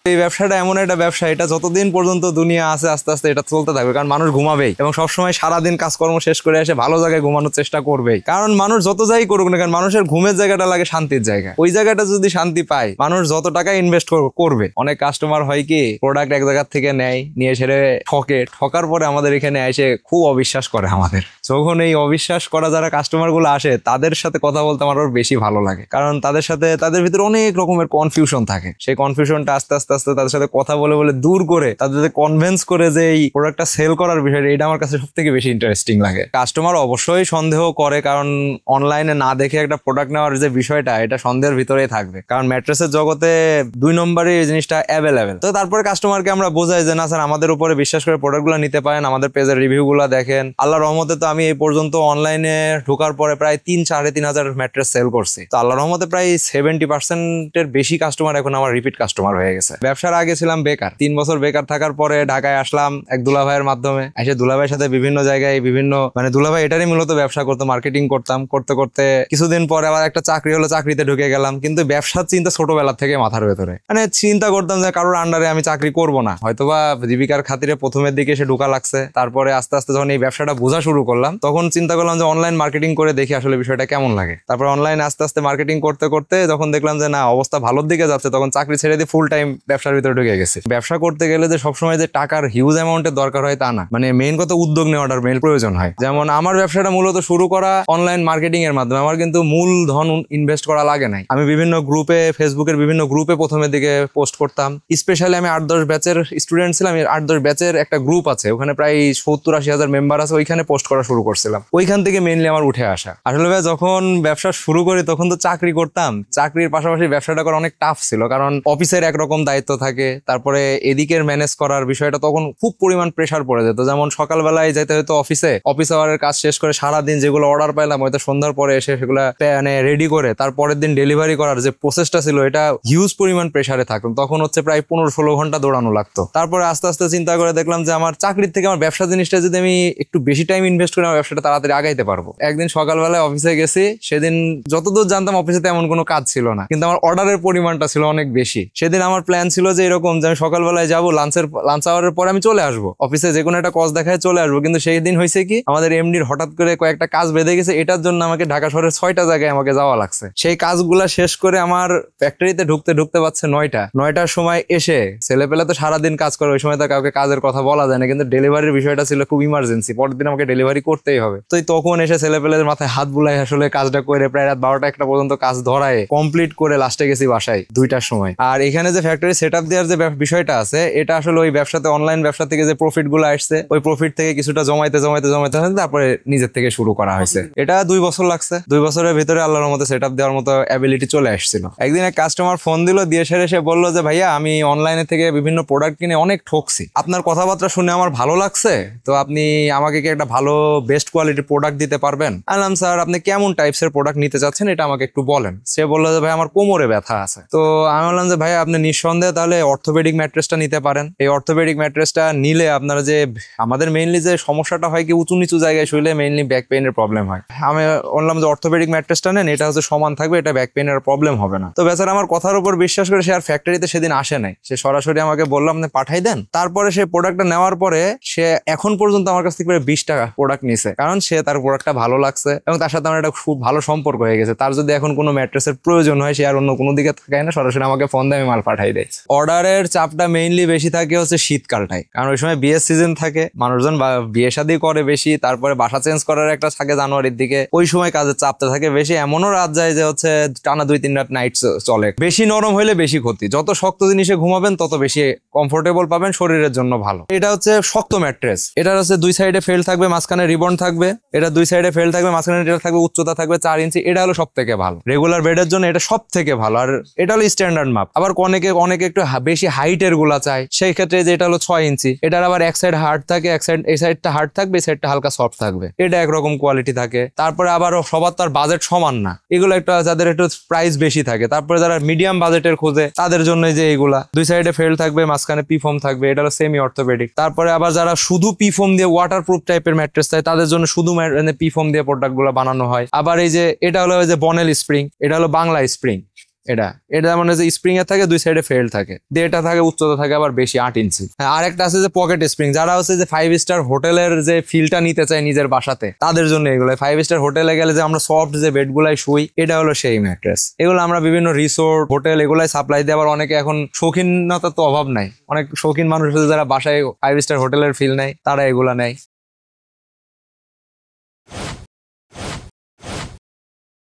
এই ব্যবসাটা এমন একটা ব্যবসা, এটা যতদিন পর্যন্ত দুনিয়া আছে আস্তে আস্তে এটা চলতে থাকবে, কারণ মানুষ ঘুমাবেই এবং সবসময় সারাদিন কাজকর্ম শেষ করে এসে ভালো জায়গায় ঘুমানোর চেষ্টা করবেই। কারণ মানুষ যত যাই করুক না, কারণ মানুষের ঘুমের জায়গাটা লাগে শান্তির জায়গা। ওই জায়গাটা যদি শান্তি পায়, মানুষ যত টাকা ইনভেস্ট করবে। অনেক কাস্টমার হয় কি প্রোডাক্ট এক জায়গা থেকে নেয়, নিয়ে সেরে ঠকার পরে আমাদের এখানে এসে খুব অবিশ্বাস করে আমাদের। যখন এই অবিশ্বাস করা যারা কাস্টমার গুলো আসে, তাদের সাথে কথা বলতে আমার বেশি ভালো লাগে, কারণ তাদের ভিতরে অনেক রকমের কনফিউশন থাকে। সেই কনফিউশনটা আস্তে আস্তে আস্তে তাদের সাথে কথা বলে বলে দূর করে তাদের কনভিন্স করে যে এই প্রোডাক্টটা সেল করার বিষয়টা, এটা আমার কাছে সব থেকে বেশি ইন্টারেস্টিং লাগে। কাস্টমার অবশ্যই সন্দেহ করে, কারণ অনলাইনে না দেখে একটা প্রোডাক্ট নেওয়ার যে বিষয়টা, এটা সন্দেহের ভিতরেই থাকবে, কারণ ম্যাট্রেসের জগতে 2 নম্বরে এই জিনিসটা অ্যাভেলেবেল। তো তারপরে কাস্টমারকে আমরা বোঝাই যে না স্যার, আমাদের উপরে বিশ্বাস করে প্রোডাক্টগুলো নিতে পারেন, আমাদের পেজের রিভিউগুলো দেখেন। আল্লাহর রহমতে তো আমি এই পর্যন্ত অনলাইনে ঢোকার পরে প্রায় 3-3.5 হাজার ম্যাট্রেস সেল করছি। তো আল্লাহর রহমতে প্রায় 70%-এর বেশি কাস্টমার এখন আমার রিপিট কাস্টমার হয়ে গেছে। ব্যবসার আগে ছিলাম বেকার, 3 বছর বেকার থাকার পরে ঢাকায় আসলাম এক দুলাভাইয়ের মাধ্যমে। এসে দুলাভাইয়ের সাথে বিভিন্ন জায়গায় দুলাভাই এটারই মূলত ব্যবসা করতো, মার্কেটিং করতাম। করতে করতে কিছুদিন পরে আবার একটা চাকরি হলো, চাকরিতে ঢুকে গেলাম। কিন্তু ব্যবসার চিন্তা ছোটবেলা থেকে মাথার ভেতরে, চিন্তা করতাম যে কারোর আন্ডারে আমি চাকরি করব না, হয়তোবা জীবিকার খাতিরে প্রথমের দিকে এসে ঢোকা লাগছে। তারপরে আস্তে আস্তে যখন এই ব্যবসাটা বোঝা শুরু করলাম, তখন চিন্তা করলাম যে অনলাইন মার্কেটিং করে দেখি আসলে বিষয়টা কেমন লাগে। তারপর অনলাইনে আস্তে আস্তে মার্কেটিং করতে করতে যখন দেখলাম যে না, অবস্থা ভালোর দিকে যাচ্ছে, তখন চাকরি ছেড়ে দিয়ে ফুল টাইম ব্যবসার ভিতরে ঢুকে গেছে। ব্যবসা করতে গেলে যে সবসময় যে টাকার হিউজ অ্যামাউন্টের দরকার হয় তা না, মেইন কথা উদ্যোগ নেওয়াটার মেইন প্রয়োজন হয়। যেমন আমার ব্যবসাটা মূলত শুরু করা অনলাইন মার্কেটিং এর মাধ্যমে, আমার কিন্তু মূল ধন ইনভেস্ট করা লাগে নাই। আমি বিভিন্ন গ্রুপে, ফেসবুকের বিভিন্ন গ্রুপে প্রথমের দিকে পোস্ট করতাম। স্পেশালি আমি 8-10 ব্যাচের স্টুডেন্ট ছিলাম, 8-10 ব্যাচের একটা গ্রুপ আছে, ওখানে প্রায় 70-80 হাজার মেম্বার আছে, ওইখানে পোস্ট করা শুরু করছিলাম। ওইখান থেকে মেইনলি আমার উঠে আসা। আসলে ভাই যখন ব্যবসা শুরু করি তখন তো চাকরি করতাম, চাকরির পাশাপাশি ব্যবসাটা করা অনেক টাফ ছিল, কারণ অফিসের একরকম দায়িত্ব থাকে, তারপরে এদিকের ম্যানেজ করার বিষয়টা তখন খুব পরিমাণ প্রেসার পড়ে যেত। যেমন সকালবেলায় যেতে হতো অফিস আওয়ারের কাজ শেষ করে সারাদিন যেগুলো অর্ডার পাইলাম, হয়তো সন্ধ্যার পরে এসে সেগুলো রেডি করে তারপরের দিন ডেলিভারি করার যে প্রসেসটা ছিল, এটা হিউজ পরিমাণ প্রেসারে থাকতাম। তখন প্রায় 15-16 ঘন্টা দৌড়ানো লাগতো। তারপরে আস্তে আস্তে চিন্তা করে দেখলাম যে আমার চাকরির থেকে আমার ব্যবসা জিনিসটা যদি আমি একটু বেশি টাইম ইনভেস্ট করে আমার ব্যবসাটা তাড়াতাড়ি আগাইতে পারবো। একদিন সকালবেলায় অফিসে গেছি, সেদিন যতদূর জানতাম অফিসে তেমন কোনো কাজ ছিল না, কিন্তু আমার অর্ডারের পরিমাণটা ছিল অনেক বেশি। সেদিন আমার প্ল্যান ছিল যে এরকম যে আমি সকালবেলায় যাবো, লাঞ্চ আওয়ারের পরে আমি চলে আসবো অফিসে, যে কোনো একটা কাজ দেখায় চলে আসবো। কিন্তু সেই দিন হয়েছে কি, আমাদের এমডির হঠাৎ করে কয়েকটা কাজ বেঁধে গেছে, এটার জন্য আমাকে ঢাকা শহরের 6টা জায়গায় আমাকে যাওয়া লাগছে। সেই কাজগুলা শেষ করে আমার ফ্যাক্টরিতে ঢুকতে পারছে 9টার সময় এসে। ছেলেপেলে তো সারাদিন কাজ করে, ওই সময় তো কাউকে কাজের কথা বলা যায় না, কিন্তু ডেলিভারির বিষয়টা ছিল খুব ইমার্জেন্সি, পরের দিন আমাকে ডেলিভারি করতেই হবে। তো তখন এসে ছেলেপেলের মাথায় হাত বুলাই আসলে কাজটা করে প্রায় রাত 12টা-1টা পর্যন্ত কাজ ধরায় কমপ্লিট করে লাস্টে গেছি বাসায় 2টার সময়। আর এখানে যে ফ্যাক্টরি সেট আপ দেওয়ার যে বিষয়টা আছে, এটা আসলে ওই ব্যবসাতে, অনলাইন ব্যবসা থেকে যে প্রফিট গুলো আসছে, ওই প্রফিট থেকে কিছুটা জমাইতে তারপরে নিজের থেকে শুরু করা হয়েছে। এটা 2 বছর লাগছে। 2 বছরের ভিতরে আল্লাহর মতো সেট আপ দেওয়ার মতো অ্যাবিলিটি চলে আসছিল। একদিন এক কাস্টমার ফোন দিল, দিয়ে সে বললো যে ভাইয়া, আমি অনলাইনে থেকে বিভিন্ন প্রোডাক্ট কিনে অনেক ঠকছি, আপনার কথাবার্তা শুনে আমার ভালো লাগছে, তো আপনি আমাকে কি একটা ভালো বেস্ট কোয়ালিটির প্রোডাক্ট দিতে পারবেন? আলাম স্যার, আপনি কেমন টাইপসের প্রোডাক্ট নিতে চাচ্ছেন এটা আমাকে একটু বলেন। সে বললো যে ভাই, আমার কোমরে ব্যথা আছে। তো আমি বললাম যে ভাই, আপনি নিঃসন্দেহে তাহলে অর্থোপেডিক ম্যাট্রেসটা নিতে পারেন। এই অর্থোপেডিক ম্যাট্রেসটা নিলে আপনারা যে, আমাদের মেইনলি যে সমস্যাটা হয় কি, উঁচু নিচু জায়গায় শুইলে মেইনলি ব্যাক পেইনের প্রবলেম হয়। আমি বললাম যে অর্থোপেডিক ম্যাট্রেসটা নেন, এটা সমান থাকবে, এটা ব্যাক পেইনের প্রবলেম হবে না। তো বেচারা আমার কথার উপর বিশ্বাস করে সে আর ফ্যাক্টরিতে সেদিন আসে নাই, সে সরাসরি আমাকে বললাম আপনি পাঠাই দেন। তারপরে সে প্রোডাক্টটা নেওয়ার পরে সে এখন পর্যন্ত আমার কাছ থেকে প্রায় 20 টাকা প্রোডাক্ট নিছে, কারণ সে তার প্রোডাক্টটা ভালো লাগছে এবং তার সাথে আমার একটা খুব ভালো সম্পর্ক হয়ে গেছে। তার যদি এখন কোনো ম্যাট্রেসের প্রয়োজন হয়, সে আর অন্য কোনো দিকে থাকে না, সরাসরি আমাকে ফোন দিয়ে আমি মাল পাঠাই দেয়। অর্ডারের চাপটা মেইনলি বেশি থাকে শীতকালটায়, কারণ ওই সময় বিয়ের সিজন থাকে, মানুষজন বিয়ে শাদী করে বেশি, তারপরে বাসা চেঞ্জ করার একটা থাকে জানুয়ারির দিকে, ওই সময় কাজের চাপটা থাকে বেশি। এমনও রাত যায় যে টানা 2-3 রাত নাইট চলে। বেশি নরম হইলে বেশি ক্ষতি, যত শক্ত জিনিসে ঘুমাবেন তত বেশি কমফোর্টেবল পাবেন, শরীরের জন্য ভালো। এটা শক্ত ম্যাট্রেস, এটার 2 সাইডে ফেল থাকবে, মাঝখানে রিবন থাকবে, এটা 2 সাইডে ফেল থাকবে, মাঝখানে এটা থাকবে, উচ্চতা থাকবে 4 ইঞ্চি। এটা হলো সব থেকে ভালো, রেগুলার বেডের জন্য এটা সব থেকে ভালো। আর এটা হলো স্ট্যান্ডার্ড মাপ। আবার অনেকে একটু বেশি হাইটের গুলা চায়, সেই ক্ষেত্রে যে এটা হলো 6 ইঞ্চি। এটার আবার এক সাইড হার্ড থাকে, এই সাইডটা হার্ড থাকবে, এই সাইডটা হালকা সফট থাকবে, এটা একরকম কোয়ালিটি থাকে। তারপরে আবার সবার তার বাজেট সমান না, এগুলো একটা যাদের একটু প্রাইস বেশি থাকে। তারপরে যারা মিডিয়াম বাজেটের খোঁজে তাদের জন্য যে এইগুলা 2 সাইডে ফেল থাকবে, মাঝখানে পি ফোম থাকবে, এটা হলো সেমি অর্থোপেডিক। তারপরে আবার যারা শুধু পি ফোম দিয়ে ওয়াটারপ্রুফ টাইপের ম্যাট্রেস চায়, তাদের জন্য শুধু পি ফোম দিয়ে প্রোডাক্ট গুলো বানানো হয়। আবার এই যে এটা হলো বনেল স্প্রিং, এটা হলো বাংলা স্প্রিং। এটা এটা যেমন হচ্ছে স্প্রিং এর থাকে, দুই সাইডে ফেল্ড থাকে, দিয়ে এটা থাকে উচ্চতা থাকে আবার বেশি 8 ইঞ্চি। হ্যাঁ, আর একটা আছে যে পকেট স্প্রিং, যারা হচ্ছে যে 5 স্টার হোটেলের যে ফিলটা নিতে চায় নিজের বাসাতে, তাদের জন্য এগুলো। 5 স্টার হোটেলে গেলে যে আমরা সফট যে বেড গুলাই শুই, এটা হলো সেই ম্যাট্রেস। এগুলো আমরা বিভিন্ন রিসোর্ট, হোটেল এগুলাই সাপ্লাই দিই। আবার অনেকে এখন শৌখিনতার তো অভাব নাই, অনেক শৌখিন মানুষ আছে যারা বাসায় 5 স্টার হোটেলের ফিল নেয়, তারা এগুলা নেয়।